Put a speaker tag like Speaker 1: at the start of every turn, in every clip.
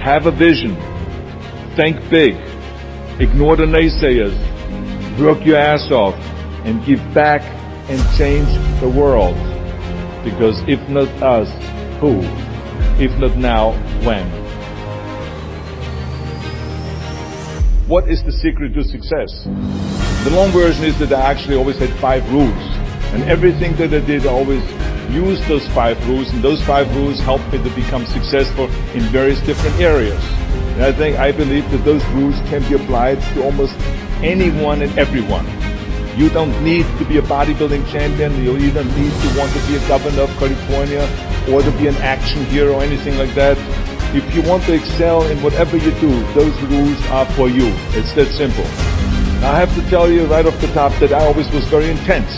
Speaker 1: Have a vision. Think big. Ignore the naysayers. Work your ass off and give back and change the world. Because if not us, who? If not now, when? What is the secret to success? The long version is that I actually always had 5 rules. And everything that I did, I always used those 5 rules. And those 5 rules helped me to become successful in various different areas. And I believe that those rules can be applied to almost anyone and everyone. You don't need to be a bodybuilding champion. You don't need to want to be a governor of California or to be an action hero or anything like that. If you want to excel in whatever you do, those rules are for you. It's that simple. Now I have to tell you right off the top that I always was very intense.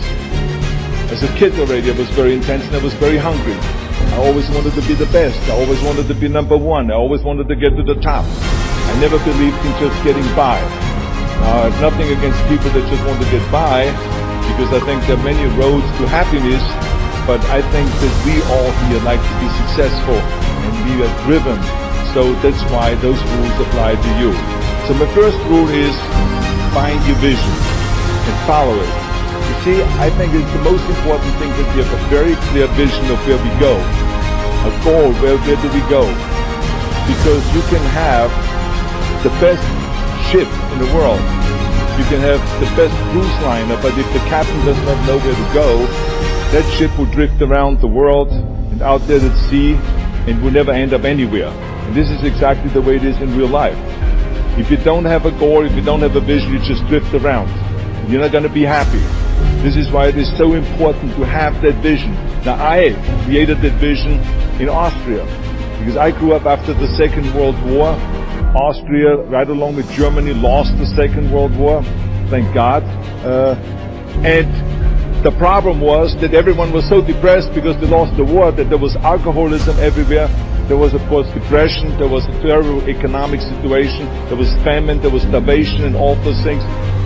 Speaker 1: As a kid already, I was very intense and I was very hungry. I always wanted to be the best. I always wanted to be number one. I always wanted to get to the top. I never believed in just getting by. Now, I have nothing against people that just want to get by, because I think there are many roads to happiness, but I think that we all here like to be successful and we are driven. So that's why those rules apply to you. So my first rule is find your vision and follow it. You see, I think it's the most important thing that we have a very clear vision of where we go. A goal, where do we go? Because you can have the best ship in the world. You can have the best cruise liner, but if the captain does not know where to go, that ship will drift around the world and out there at sea and will never end up anywhere. And this is exactly the way it is in real life. If you don't have a goal, if you don't have a vision, you just drift around. You're not going to be happy. This is why it is so important to have that vision. Now, I created that vision in Austria because I grew up after the Second World War. Austria, right along with Germany, lost the Second World War, thank God. And the problem was that everyone was so depressed because they lost the war that there was alcoholism everywhere. There was, of course, depression. There was a terrible economic situation. There was famine. There was starvation and all those things.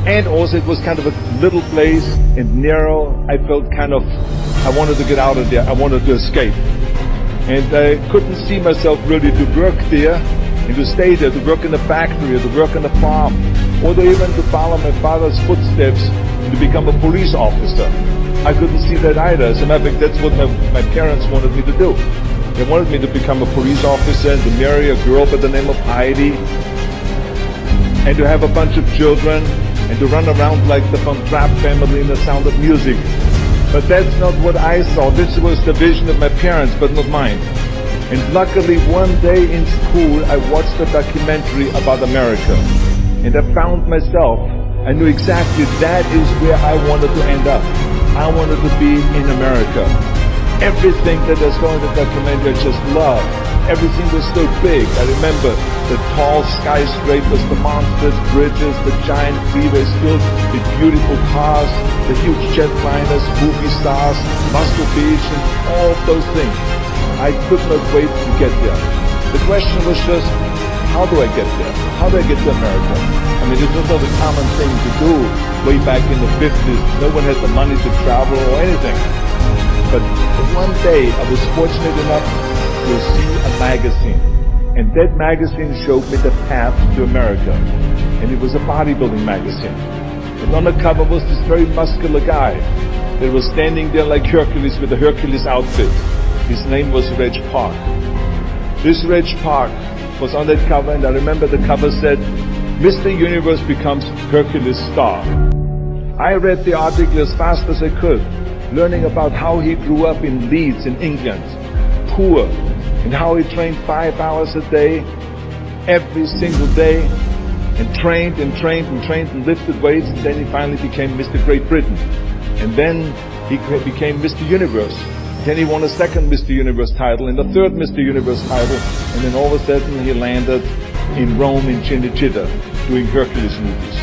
Speaker 1: And also it was kind of a little place and narrow. I felt I wanted to get out of there. I wanted to escape. And I couldn't see myself really to work there and to stay there, to work in a factory, or to work on a farm, or to even to follow my father's footsteps and to become a police officer. I couldn't see that either. As a matter of fact, that's what my parents wanted me to do. They wanted me to become a police officer and to marry a girl by the name of Heidi and to have a bunch of children and to run around like the Von Trapp family in The Sound of Music. But that's not what I saw. This was the vision of my parents, but not mine. And luckily, one day in school, I watched a documentary about America. And I found myself. I knew exactly that is where I wanted to end up. I wanted to be in America. Everything that I saw in the documentary I just loved. Everything was so big. I remember the tall skyscrapers, the monstrous bridges, the giant freeways filled with beautiful cars, the huge jetliners, movie stars, Muscle Beach, and all those things. I could not wait to get there. The question was just, how do I get there? How do I get to America? I mean, it was not a common thing to do way back in the 50s. No one had the money to travel or anything. But one day, I was fortunate enough to see a magazine. And that magazine showed me the path to America. And it was a bodybuilding magazine. And on the cover was this very muscular guy that was standing there like Hercules with a Hercules outfit. His name was Reg Park. This Reg Park was on that cover, and I remember the cover said, Mr. Universe becomes Hercules star. I read the article as fast as I could, learning about how he grew up in Leeds in England, poor, and how he trained 5 hours a day, every single day, and trained and trained and trained and lifted weights, and then he finally became Mr. Great Britain. And then he became Mr. Universe. Then he won a second Mr. Universe title and a third Mr. Universe title, and then all of a sudden he landed in Rome in Cinecittà doing Hercules movies.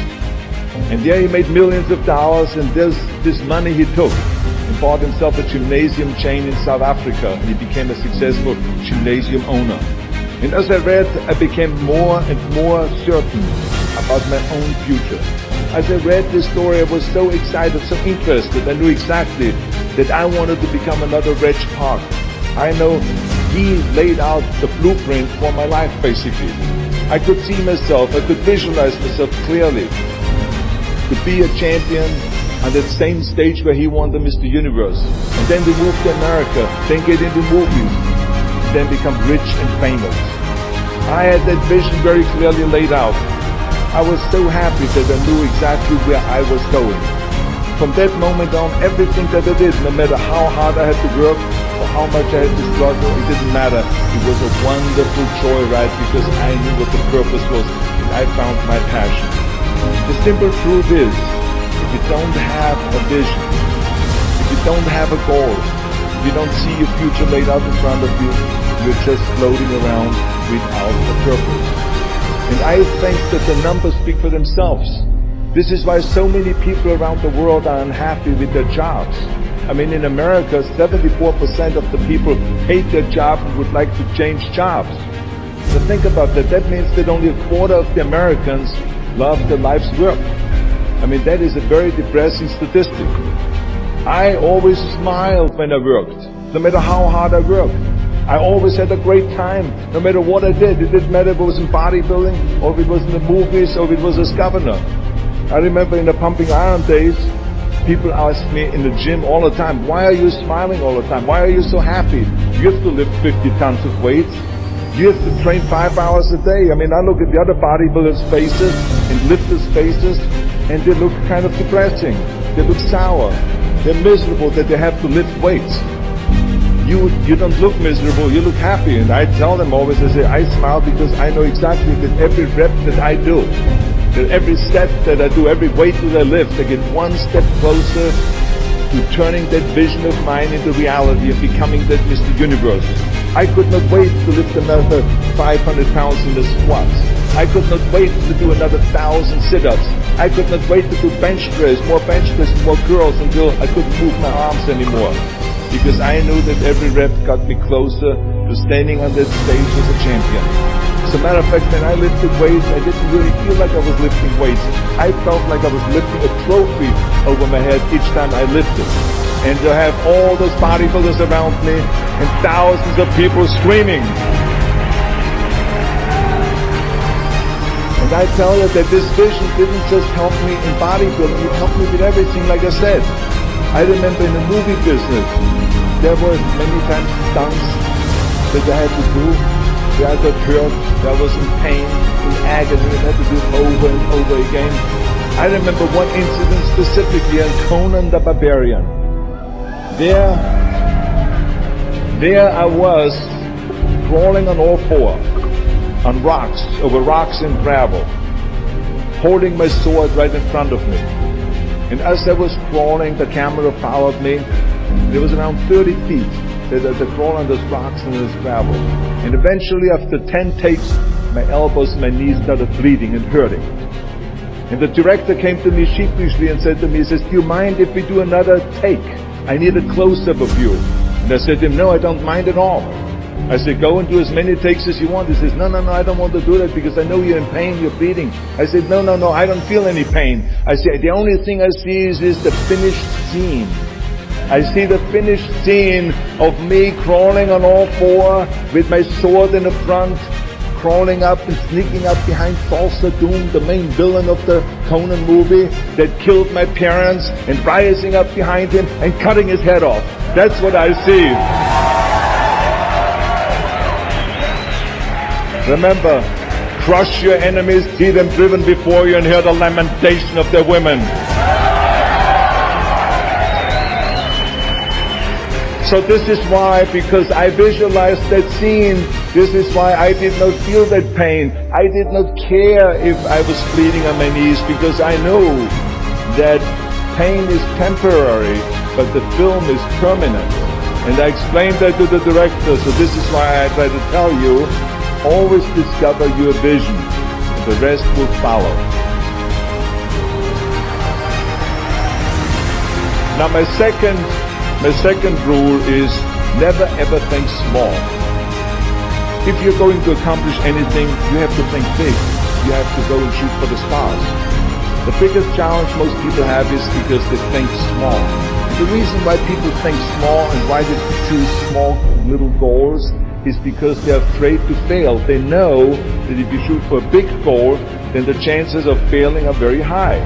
Speaker 1: And there he made millions of dollars, and this money he took and bought himself a gymnasium chain in South Africa, and he became a successful gymnasium owner. And as I read, I became more and more certain about my own future. As I read this story, I was so excited, so interested. I knew exactly that I wanted to become another Reg Park. I know he laid out the blueprint for my life, basically. I could see myself, I could visualize myself clearly to be a champion on that same stage where he won the Mr. Universe. And then to move to America, then get into movies, then become rich and famous. I had that vision very clearly laid out. I was so happy that I knew exactly where I was going. From that moment on, everything that I did, no matter how hard I had to work or how much I had to struggle, it didn't matter. It was a wonderful joyride because I knew what the purpose was and I found my passion. The simple truth is, if you don't have a vision, if you don't have a goal, if you don't see your future laid out in front of you, you're just floating around without a purpose. And I think that the numbers speak for themselves. This is why so many people around the world are unhappy with their jobs. I mean, in America, 74% of the people hate their job and would like to change jobs. So think about that. That means that only a quarter of the Americans love their life's work. I mean, that is a very depressing statistic. I always smiled when I worked, no matter how hard I worked. I always had a great time, no matter what I did. It didn't matter if it was in bodybuilding, or if it was in the movies, or if it was as governor. I remember in the pumping iron days, people asked me in the gym all the time, why are you smiling all the time? Why are you so happy? You have to lift 50 tons of weights. You have to train 5 hours a day. I mean, I look at the other bodybuilders' faces and lifters' faces, and they look kind of depressing. They look sour. They're miserable that they have to lift weights. You don't look miserable, you look happy. And I tell them always, I say, I smile because I know exactly that every rep that I do, that every step that I do, every weight that I lift, I get one step closer to turning that vision of mine into reality and becoming that Mr. Universe. I could not wait to lift another 500 pounds in the squats. I could not wait to do another 1,000 sit-ups. I could not wait to do bench press, more curls until I couldn't move my arms anymore. Because I knew that every rep got me closer to standing on that stage as a champion. As a matter of fact, when I lifted weights, I didn't really feel like I was lifting weights. I felt like I was lifting a trophy over my head each time I lifted. And to have all those bodybuilders around me and thousands of people screaming. And I tell you that this vision didn't just help me in bodybuilding, it helped me with everything, like I said. I remember in the movie business, there were many times stunts that I had to do, where I got hurt, that I was in pain, in agony, and had to do it over and over again. I remember one incident specifically in Conan the Barbarian. There I was, crawling on all four, on rocks, over rocks and gravel, holding my sword right in front of me. And as I was crawling, the camera followed me. There was around 30 feet that I crawled on those rocks and this gravel. And eventually, after 10 takes, my elbows and my knees started bleeding and hurting. And the director came to me sheepishly and said to me, he says, do you mind if we do another take? I need a close-up of you. And I said to him, no, I don't mind at all. I said, go and do as many takes as you want. He says, no, I don't want to do that because I know you're in pain, you're bleeding. I said, no, I don't feel any pain. I said, the only thing I see is the finished scene. I see the finished scene of me crawling on all four with my sword in the front, crawling up and sneaking up behind Thulsa Doom, the main villain of the Conan movie that killed my parents, and rising up behind him and cutting his head off. That's what I see. Remember, crush your enemies, see them driven before you, and hear the lamentation of their women. So this is why, because I visualized that scene, this is why I did not feel that pain. I did not care if I was bleeding on my knees, because I know that pain is temporary, but the film is permanent. And I explained that to the director, so this is why I try to tell you, always discover your vision, and the rest will follow. Now my second rule is never ever think small. If you're going to accomplish anything, you have to think big. You have to go and shoot for the stars. The biggest challenge most people have is because they think small. The reason why people think small and why they choose small little goals is because they're afraid to fail. They know that if you shoot for a big goal, then the chances of failing are very high.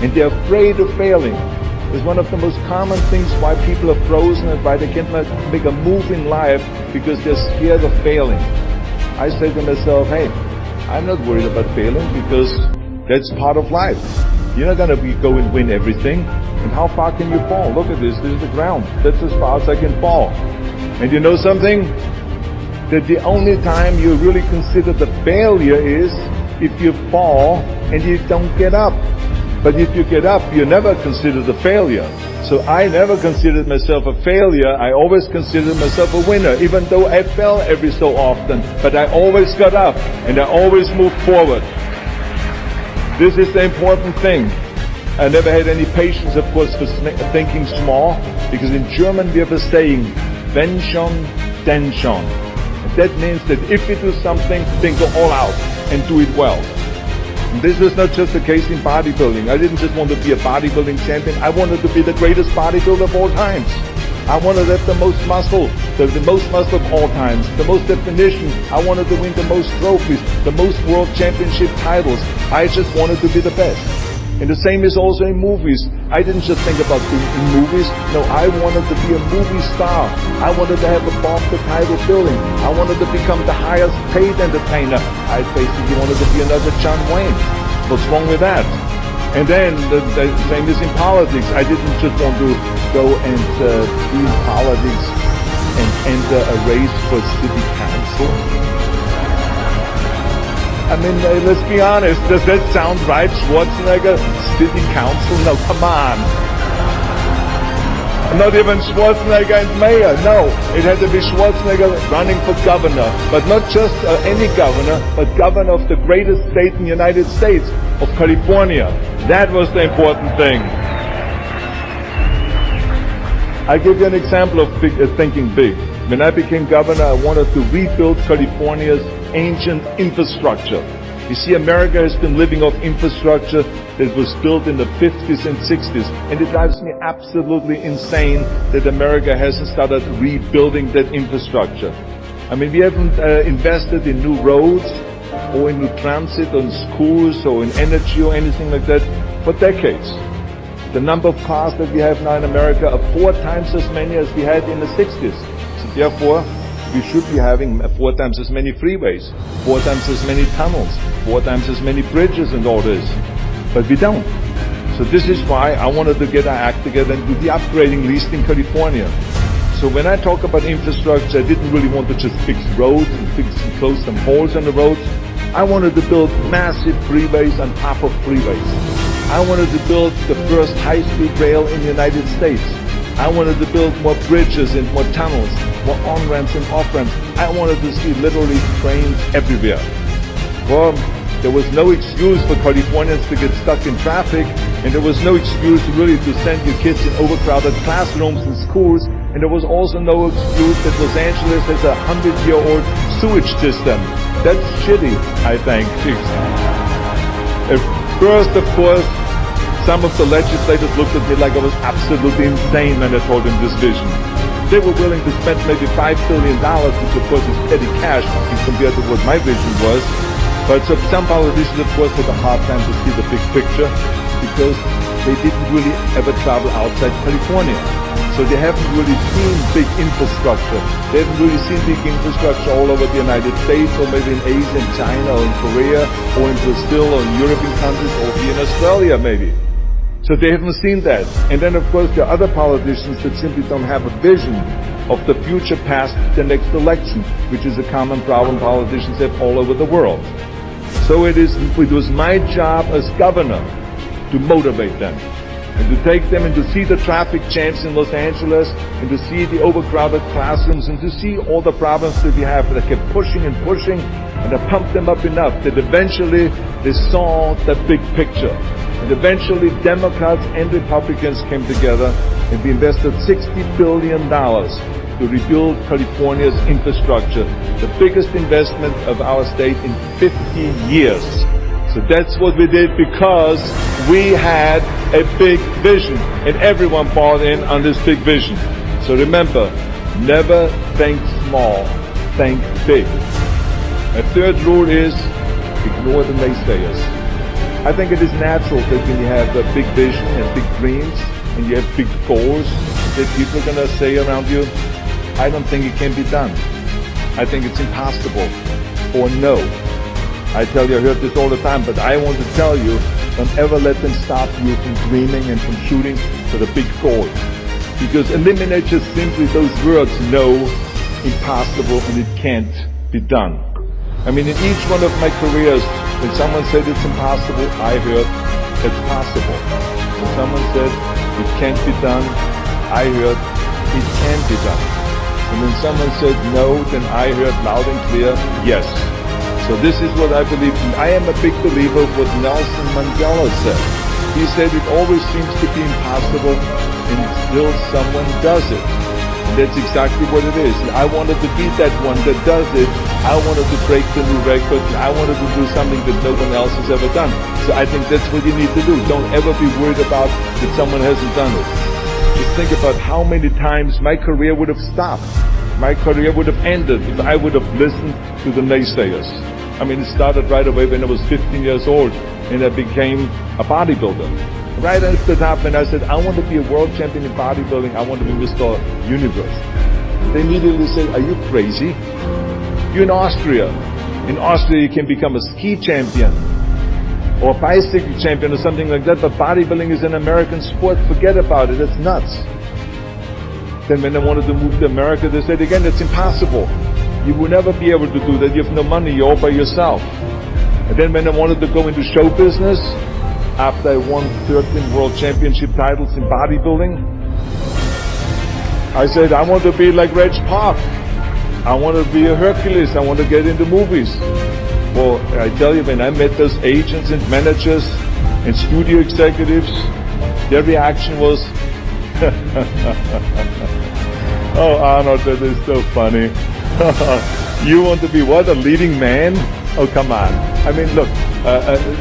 Speaker 1: And they're afraid of failing. It's one of the most common things why people are frozen and why they can't make a move in life, because they're scared of failing. I say to myself, hey, I'm not worried about failing because that's part of life. You're not going to go and win everything. And how far can you fall? Look at this. This is the ground. That's as far as I can fall. And you know something? That the only time you really consider the failure is if you fall and you don't get up. But if you get up, you never consider the failure. So I never considered myself a failure. I always considered myself a winner, even though I fell every so often. But I always got up and I always moved forward. This is the important thing. I never had any patience, of course, for thinking small, because in German we have a saying, wenn schon, denn schon. And that means that if you do something, then go all out and do it well. And this is not just the case in bodybuilding. I didn't just want to be a bodybuilding champion. I wanted to be the greatest bodybuilder of all times. I wanted to have the most muscle, the most muscle of all times, the most definition. I wanted to win the most trophies, the most world championship titles. I just wanted to be the best. And the same is also in movies. I didn't just think about being in movies. No, I wanted to be a movie star. I wanted to have above the title billing. I wanted to become the highest paid entertainer. I basically wanted to be another John Wayne. What's wrong with that? And then the same is in politics. I didn't just want to go and be in politics and enter a race for city council. I mean, let's be honest, does that sound right? Schwarzenegger, city council? No, come on. Not even Schwarzenegger and mayor, no. It had to be Schwarzenegger running for governor. But not just any governor, but governor of the greatest state in the United States, of California. That was the important thing. I'll give you an example of thinking big. When I became governor, I wanted to rebuild California's ancient infrastructure. You see, America has been living off infrastructure that was built in the 50s and 60s. And it drives me absolutely insane that America hasn't started rebuilding that infrastructure. I mean, we haven't invested in new roads or in new transit, on schools or in energy or anything like that for decades. The number of cars that we have now in America are 4 times as many as we had in the 60s. So therefore, we should be having 4 times as many freeways, 4 times as many tunnels, 4 times as many bridges and all this. But we don't. So this is why I wanted to get our act together and do the upgrading, at least in California. So when I talk about infrastructure, I didn't really want to just fix roads and close some holes on the roads. I wanted to build massive freeways on top of freeways. I wanted to build the first high-speed rail in the United States. I wanted to build more bridges and more tunnels, more on-ramps and off-ramps. I wanted to see literally trains everywhere. Well, there was no excuse for Californians to get stuck in traffic, and there was no excuse really to send your kids in overcrowded classrooms and schools, and there was also no excuse that Los Angeles has a 100-year-old sewage system. That's shitty, I think. At first, of course, some of the legislators looked at me like I was absolutely insane when I told them this vision. They were willing to spend maybe $5 billion, which of course is petty cash compared to what my vision was. But some politicians, of course, had a hard time to see the big picture because they didn't really ever travel outside California. So they haven't really seen big infrastructure. They haven't really seen big infrastructure all over the United States, or maybe in Asia, in China, or in Korea, or in Brazil, or in European countries, or here in Australia maybe. So they haven't seen that. And then, of course, there are other politicians that simply don't have a vision of the future past the next election, which is a common problem politicians have all over the world. So it was my job as governor to motivate them and to take them and to see the traffic jams in Los Angeles and to see the overcrowded classrooms and to see all the problems that we have. That I kept pushing and pushing, and I pumped them up enough that eventually they saw the big picture. And eventually Democrats and Republicans came together and we invested $60 billion to rebuild California's infrastructure, the biggest investment of our state in 50 years. So that's what we did because we had a big vision and everyone bought in on this big vision. So remember, never think small, think big. A third rule is ignore the naysayers. I think it is natural that when you have a big vision and big dreams and you have big goals, that people are going to say around you, I don't think it can be done. I think it's impossible. Or no. I tell you, I heard this all the time, but I want to tell you, don't ever let them stop you from dreaming and from shooting for the big goal. Because eliminate just simply those words, no, impossible, and it can't be done. I mean, in each one of my careers, when someone said it's impossible, I heard it's possible. When someone said it can't be done, I heard it can be done. And when someone said no, then I heard loud and clear, yes. So this is what I believe in. I am a big believer of what Nelson Mandela said. He said it always seems to be impossible until someone does it. And that's exactly what it is. And I wanted to be that one that does it. I wanted to break the new record. I wanted to do something that no one else has ever done. So I think that's what you need to do. Don't ever be worried about that someone hasn't done it. Just think about how many times my career would have stopped. My career would have ended if I would have listened to the naysayers. I mean, it started right away when I was 15 years old and I became a bodybuilder. Right after that, when I said, I want to be a world champion in bodybuilding, I want to be Mr. Universe. They immediately said, are you crazy? You're in Austria. In Austria, you can become a ski champion or a bicycle champion or something like that, but bodybuilding is an American sport. Forget about it. It's nuts. Then when I wanted to move to America, they said again, it's impossible. You will never be able to do that. You have no money. You're all by yourself. And then when I wanted to go into show business, after I won 13 world championship titles in bodybuilding, I said, I want to be like Reg Park. I want to be a Hercules. I want to get into movies. Well, I tell you, when I met those agents and managers and studio executives, their reaction was, oh, Arnold, that is so funny. You want to be what? A leading man? Oh, come on. I mean, look,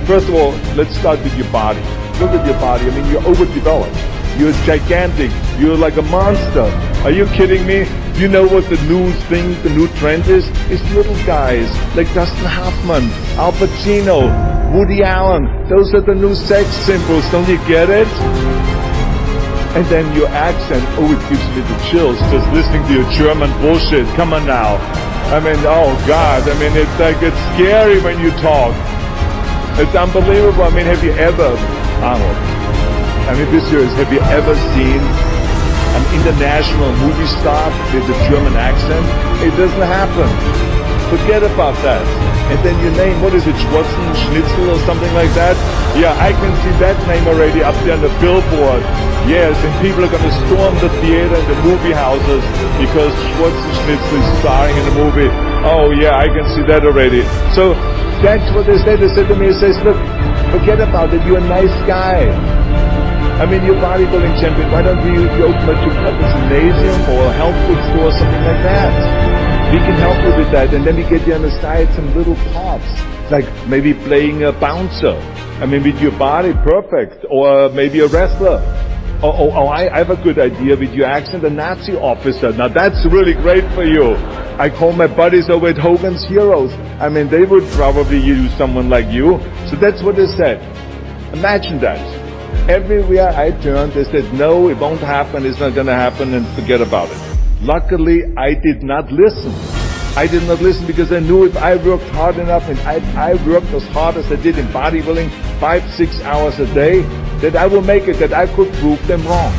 Speaker 1: first of all, let's start with your body. Look at your body. I mean, you're overdeveloped. You're gigantic. You're like a monster. Are you kidding me? You know what the new thing, the new trend is? It's little guys like Dustin Hoffman, Al Pacino, Woody Allen. Those are the new sex symbols. Don't you get it? And then your accent, oh, it gives me the chills just listening to your German bullshit. Come on now. I mean, oh God, I mean, it's like, it's scary when you talk. It's unbelievable. I mean, have you ever, Arnold, I mean, this serious, have you ever seen an international movie star with a German accent? It doesn't happen. Forget about that. And then your name, what is it, Schwarzenegger or something like that? Yeah, I can see that name already up there on the billboard. Yes, and people are going to storm the theater and the movie houses because Schwarzenegger is starring in the movie. Oh yeah, I can see that already. So that's what they said. They said to me, they says, look, forget about it. You're a nice guy. I mean, you're a bodybuilding champion. Why don't you open a gymnasium or a health food store or something like that? We can help you with that, and then we get you on the side some little parts, like maybe playing a bouncer. I mean, with your body, perfect. Or maybe a wrestler. Oh, I have a good idea with your accent, a Nazi officer. Now that's really great for you. I call my buddies over at Hogan's Heroes. I mean, they would probably use someone like you. So that's what they said. Imagine that. Everywhere I turned, they said, no, it won't happen, it's not going to happen, and forget about it. Luckily, I did not listen. I did not listen because I knew if I worked hard enough, and I worked as hard as I did in bodybuilding, 5-6 hours a day, that I will make it, that I could prove them wrong.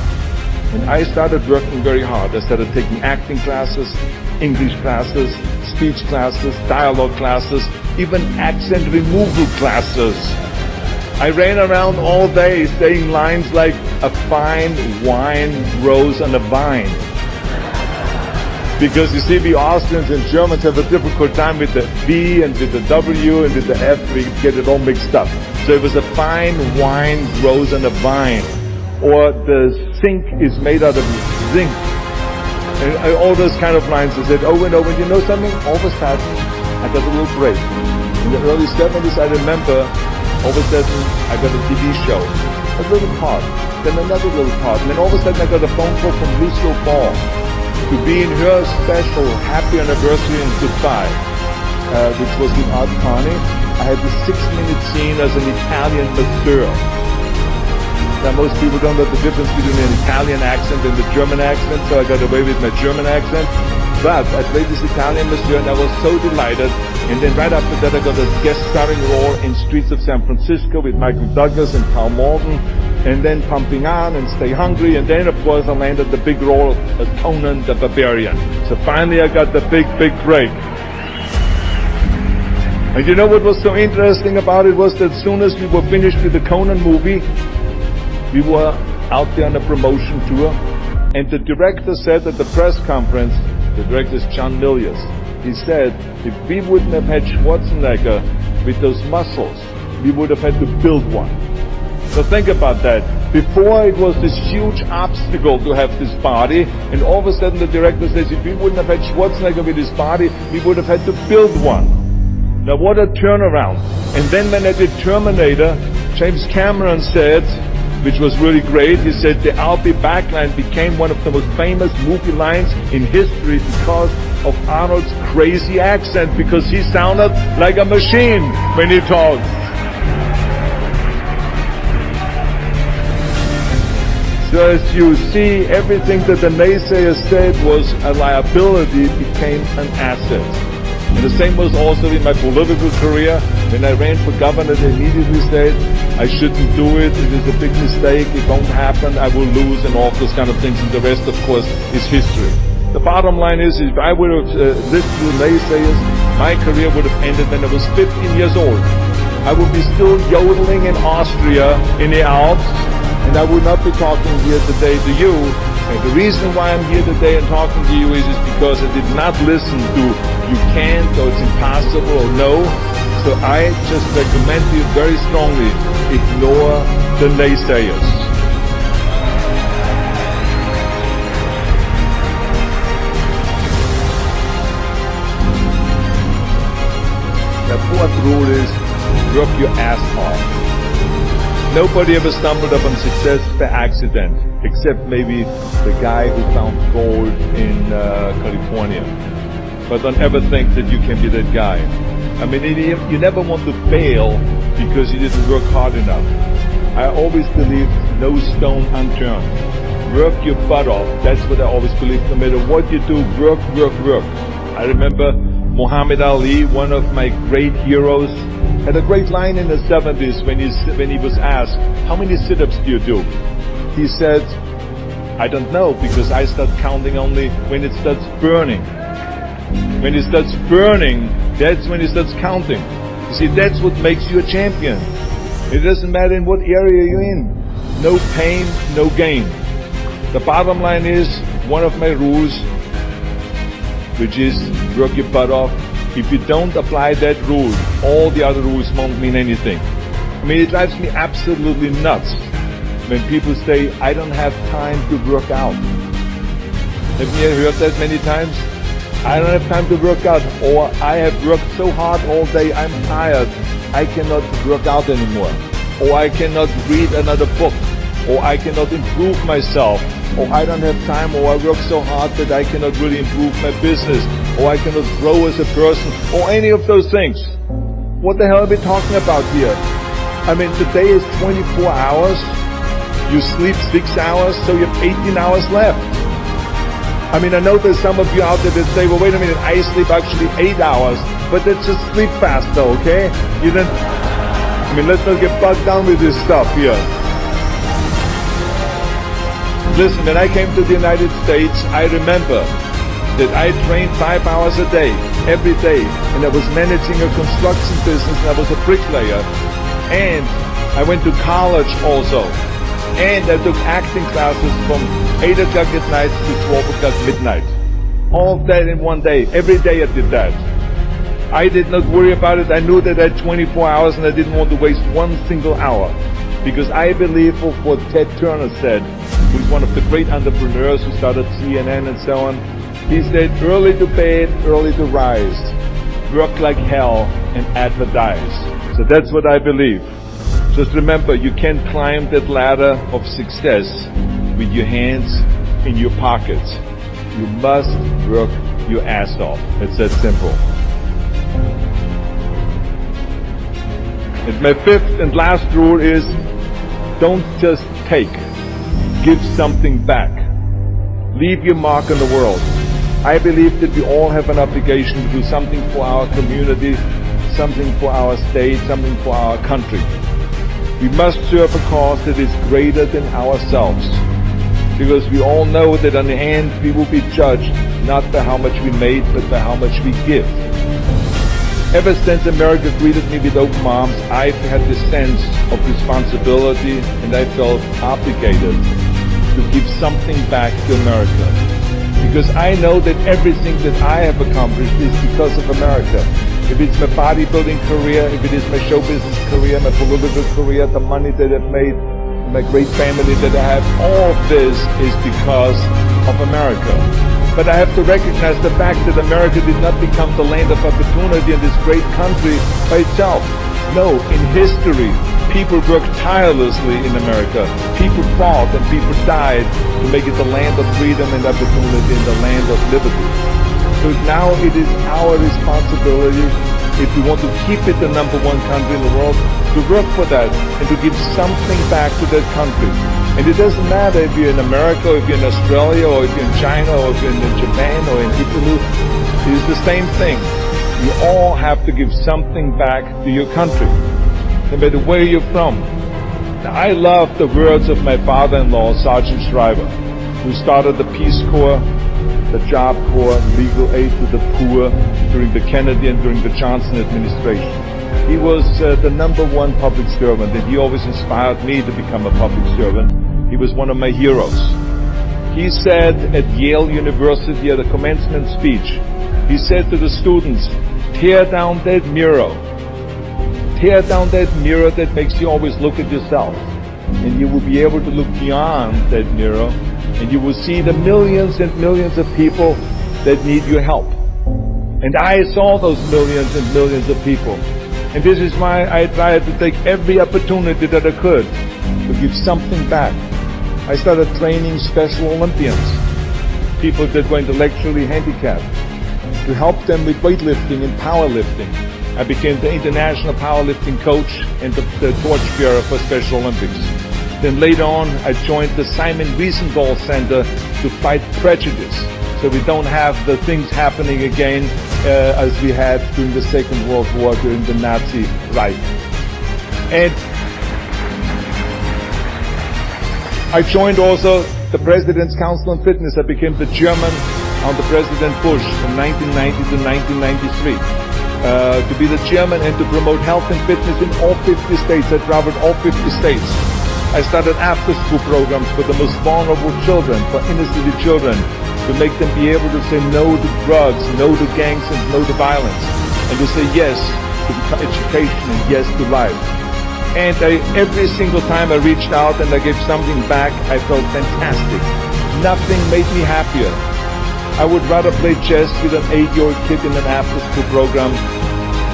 Speaker 1: And I started working very hard. I started taking acting classes, English classes, speech classes, dialogue classes, even accent removal classes. I ran around all day saying lines like, a fine wine grows on a vine. Because you see, we Austrians and Germans have a difficult time with the V and with the W and with the F. We get it all mixed up. So it was a fine wine grows on a vine. Or the sink is made out of zinc. And all those kind of lines. I said, oh, and you know something? All of a sudden, I got a little break. In the early 70s, I remember, all of a sudden, I got a TV show. A little part. Then another little part. And then all of a sudden, I got a phone call from Lucille Ball. to be in her special happy anniversary and goodbye, which was with Art Carney, I had the 6-minute scene as an Italian masseur. Now most people don't know the difference between an Italian accent and the German accent, so I got away with my German accent. But I played this Italian masseur and I was so delighted. And then right after that I got a guest starring role in Streets of San Francisco with Michael Douglas and Carl Malden. And then Pumping On and Stay Hungry. And then of course I landed the big role of Conan the Barbarian. So finally I got the big break. And you know what was so interesting about it was that as soon as we were finished with the Conan movie, we were out there on a promotion tour, and the director said at the press conference, the director is John Milius, he said, if we wouldn't have had Schwarzenegger with those muscles, we would have had to build one. So think about that. Before it was this huge obstacle to have this body, and all of a sudden the director says, if we wouldn't have had Schwarzenegger with his body, we would have had to build one. Now what a turnaround. And then when I did Terminator, James Cameron said, which was really great, he said the I'll be back line became one of the most famous movie lines in history because of Arnold's crazy accent, because he sounded like a machine when he talked. So as you see, everything that the naysayers said was a liability became an asset. And the same was also in my political career. When I ran for governor, they immediately said, I shouldn't do it, it is a big mistake, it won't happen, I will lose, and all those kind of things. And the rest, of course, is history. The bottom line is, if I would have listened to naysayers, my career would have ended when I was 15 years old. I would be still yodeling in Austria, in the Alps, and I would not be talking here today to you. And the reason why I'm here today and talking to you is because I did not listen to you can't, or it's impossible, or no. So I just recommend to you very strongly, ignore the naysayers. The fourth rule is, work your ass off. Nobody ever stumbled upon success by accident, except maybe the guy who found gold in California. But don't ever think that you can be that guy. I mean, you never want to fail because you didn't work hard enough. I always believe no stone unturned. Work your butt off. That's what I always believe. No matter what you do, work. I remember Muhammad Ali, one of my great heroes, had a great line in the 70s when he was asked, how many sit-ups do you do? He said, I don't know, because I start counting only when it starts burning. When it starts burning, that's when it starts counting. You see, that's what makes you a champion. It doesn't matter in what area you're in. No pain, no gain. The bottom line is, one of my rules, which is work your butt off. If you don't apply that rule, all the other rules won't mean anything. I mean, it drives me absolutely nuts when people say, I don't have time to work out. Have you heard that many times? I don't have time to work out, or I have worked so hard all day, I'm tired, I cannot work out anymore. Or I cannot read another book, or I cannot improve myself, or I don't have time, or I work so hard that I cannot really improve my business, or I cannot grow as a person, or any of those things. What the hell are we talking about here? I mean, today is 24 hours, you sleep 6 hours, so you have 18 hours left. I mean, I know there's some of you out there that say, well, wait a minute, I sleep actually 8 hours, but that's just sleep faster, okay? I mean, let's not get bogged down with this stuff here. Listen, when I came to the United States, I remember that I trained 5 hours a day, every day, and I was managing a construction business, and I was a bricklayer, and I went to college also, and I took acting classes from 8 o'clock at night to 12 o'clock midnight. All of that in one day. Every day I did that. I did not worry about it. I knew that I had 24 hours and I didn't want to waste one single hour. Because I believe what Ted Turner said, who's one of the great entrepreneurs who started CNN and so on, he said, early to bed, early to rise. Work like hell and advertise. So that's what I believe. Just remember, you can't climb that ladder of success with your hands in your pockets. You must work your ass off. It's that simple. And my fifth and last rule is, don't just take. Give something back. Leave your mark on the world. I believe that we all have an obligation to do something for our community, something for our state, something for our country. We must serve a cause that is greater than ourselves. Because we all know that in the end we will be judged not by how much we made, but by how much we give. Ever since America greeted me with open arms, I've had this sense of responsibility and I felt obligated to give something back to America. Because I know that everything that I have accomplished is because of America. If it's my bodybuilding career, if it is my show business career, my political career, the money that I've made, my great family that I have, all of this is because of America. But I have to recognize the fact that America did not become the land of opportunity in this great country by itself. No, in history, people worked tirelessly in America. People fought and people died to make it the land of freedom and opportunity and the land of liberty. So now it is our responsibility, if we want to keep it the #1 country in the world, to work for that and to give something back to that country. And it doesn't matter if you're in America, or if you're in Australia, or if you're in China, or if you're in Japan, or in Italy. It is the same thing. You all have to give something back to your country, no matter where you're from. Now, I love the words of my father-in-law, Sergeant Schreiber, who started the Peace Corps, the Job Corps, legal aid to the poor during the Kennedy and during the Johnson administration. He was the #1 public servant, and he always inspired me to become a public servant. He was one of my heroes. He said at Yale University at a commencement speech, he said to the students, tear down that mirror. Tear down that mirror that makes you always look at yourself. And you will be able to look beyond that mirror, and you will see the millions and millions of people that need your help. And I saw those millions and millions of people. And this is why I tried to take every opportunity that I could to give something back. I started training Special Olympians, people that were intellectually handicapped, to help them with weightlifting and powerlifting. I became the international powerlifting coach and the torchbearer for Special Olympics. Then later on, I joined the Simon Wiesenthal Center to fight prejudice, so we don't have the things happening again as we had during the Second World War, during the Nazi Reich. And I joined also the President's Council on Fitness. I became the German under President Bush from 1990 to 1993. To be the chairman and to promote health and fitness in all 50 states. I traveled all 50 states. I started after-school programs for the most vulnerable children, for inner-city children, to make them be able to say no to drugs, no to gangs, and no to violence, and to say yes to education and yes to life. And every single time I reached out and I gave something back, I felt fantastic. Nothing made me happier. I would rather play chess with an 8-year-old kid in an after-school program,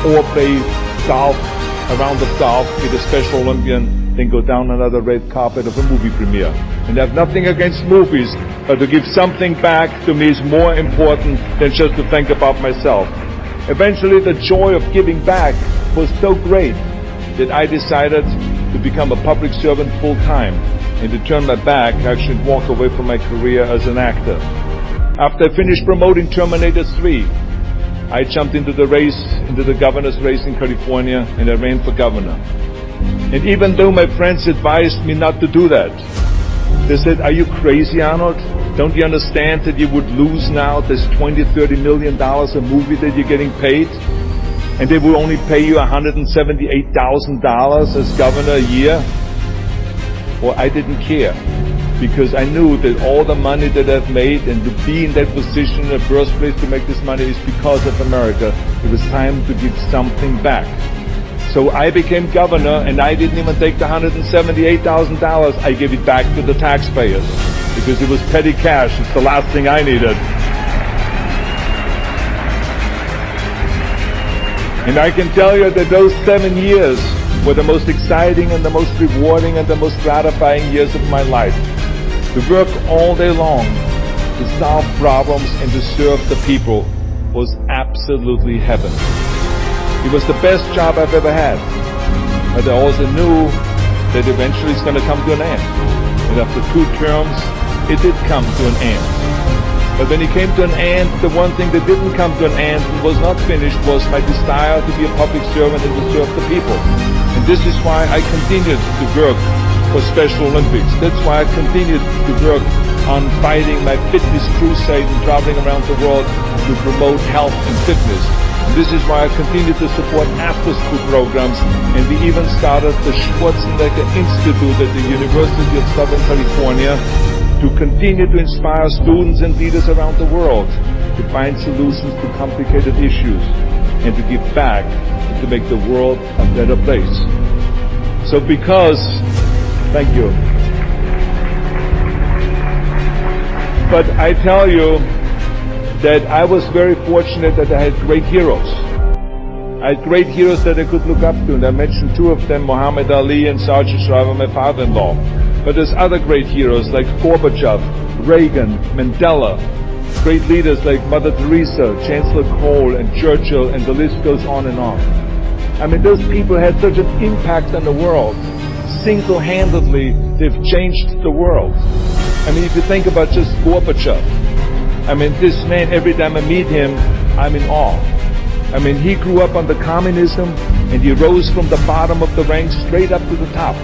Speaker 1: or play golf, a round of golf with a Special Olympian, than go down another red carpet of a movie premiere. And I have nothing against movies, but to give something back to me is more important than just to think about myself. Eventually, the joy of giving back was so great that I decided to become a public servant full-time and to turn my back, actually walk away from my career as an actor. After I finished promoting Terminator 3, I jumped into the race, into the governor's race in California, and I ran for governor. And even though my friends advised me not to do that, they said, are you crazy, Arnold? Don't you understand that you would lose now this $20-30 million a movie that you're getting paid? And they will only pay you $178,000 as governor a year? Well, I didn't care, because I knew that all the money that I've made and to be in that position in the first place to make this money is because of America. It was time to give something back. So I became governor, and I didn't even take the $178,000. I gave it back to the taxpayers because it was petty cash. It's the last thing I needed. And I can tell you that those 7 years were the most exciting and the most rewarding and the most gratifying years of my life. To work all day long, to solve problems and to serve the people was absolutely heaven. It was the best job I've ever had. But I also knew that eventually it's going to come to an end. And after 2 terms, it did come to an end. But when it came to an end, the one thing that didn't come to an end and was not finished was my desire to be a public servant and to serve the people. And this is why I continued to work for Special Olympics. That's why I continued to work on fighting my fitness crusade and traveling around the world to promote health and fitness. And this is why I continue to support after-school programs, and we even started the Schwarzenegger Institute at the University of Southern California to continue to inspire students and leaders around the world to find solutions to complicated issues and to give back and to make the world a better place. So thank you. But I tell you that I was very fortunate that I had great heroes. I had great heroes that I could look up to, and I mentioned 2 of them, Muhammad Ali and Sergeant Shriver, my father-in-law. But there's other great heroes like Gorbachev, Reagan, Mandela, great leaders like Mother Teresa, Chancellor Kohl, and Churchill, and the list goes on and on. I mean, those people had such an impact on the world. Single-handedly, they've changed the world. I mean, if you think about just Gorbachev, I mean, this man, every time I meet him, I'm in awe. I mean, he grew up under communism, and he rose from the bottom of the ranks straight up to the top.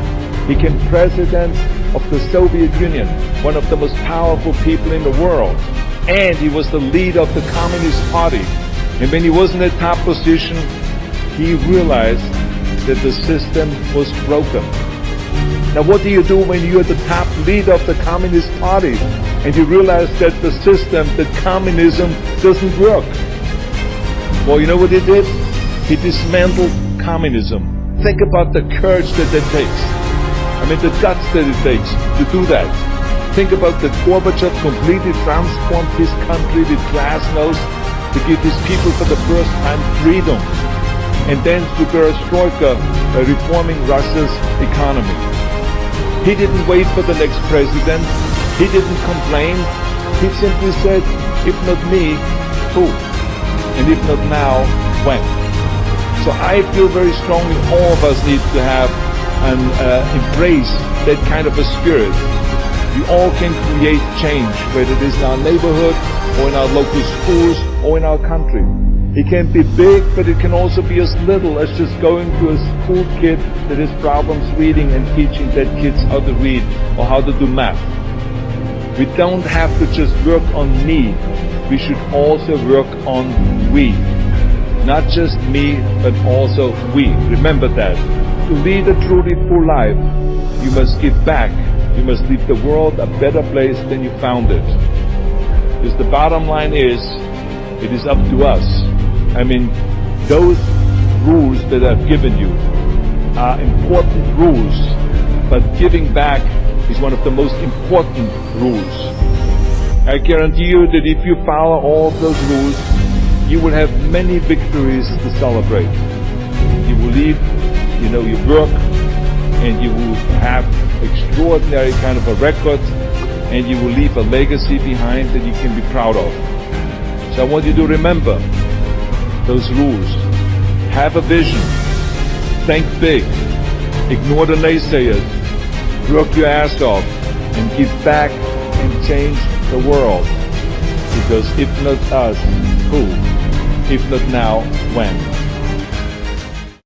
Speaker 1: He became president of the Soviet Union, one of the most powerful people in the world. And he was the leader of the Communist Party. And when he was in a top position, he realized that the system was broken. Now what do you do when you're the top leader of the Communist Party and you realize that the system, that communism, doesn't work? Well, you know what he did? He dismantled communism. Think about the courage that takes. I mean, the guts that it takes to do that. Think about that Gorbachev completely transformed his country with glasnost to give his people for the first time freedom. And then to perestroika by reforming Russia's economy. He didn't wait for the next president. He didn't complain. He simply said, if not me, who? And if not now, when? So I feel very strongly all of us need to have and embrace that kind of a spirit. We all can create change, whether it is in our neighborhood, or in our local schools, or in our country. It can be big, but it can also be as little as just going to a school kid that has problems reading and teaching that kids how to read or how to do math. We don't have to just work on me. We should also work on we. Not just me, but also we. Remember that. To lead a truly full life, you must give back. You must leave the world a better place than you found it. Because the bottom line is, it is up to us. I mean, those rules that I've given you are important rules, but giving back is one of the most important rules. I guarantee you that if you follow all of those rules, you will have many victories to celebrate. You will leave, your work, and you will have extraordinary kind of a record, and you will leave a legacy behind that you can be proud of. So I want you to remember those rules. Have a vision. Think big. Ignore the naysayers. Work your ass off and give back and change the world. Because if not us, who? If not now, when?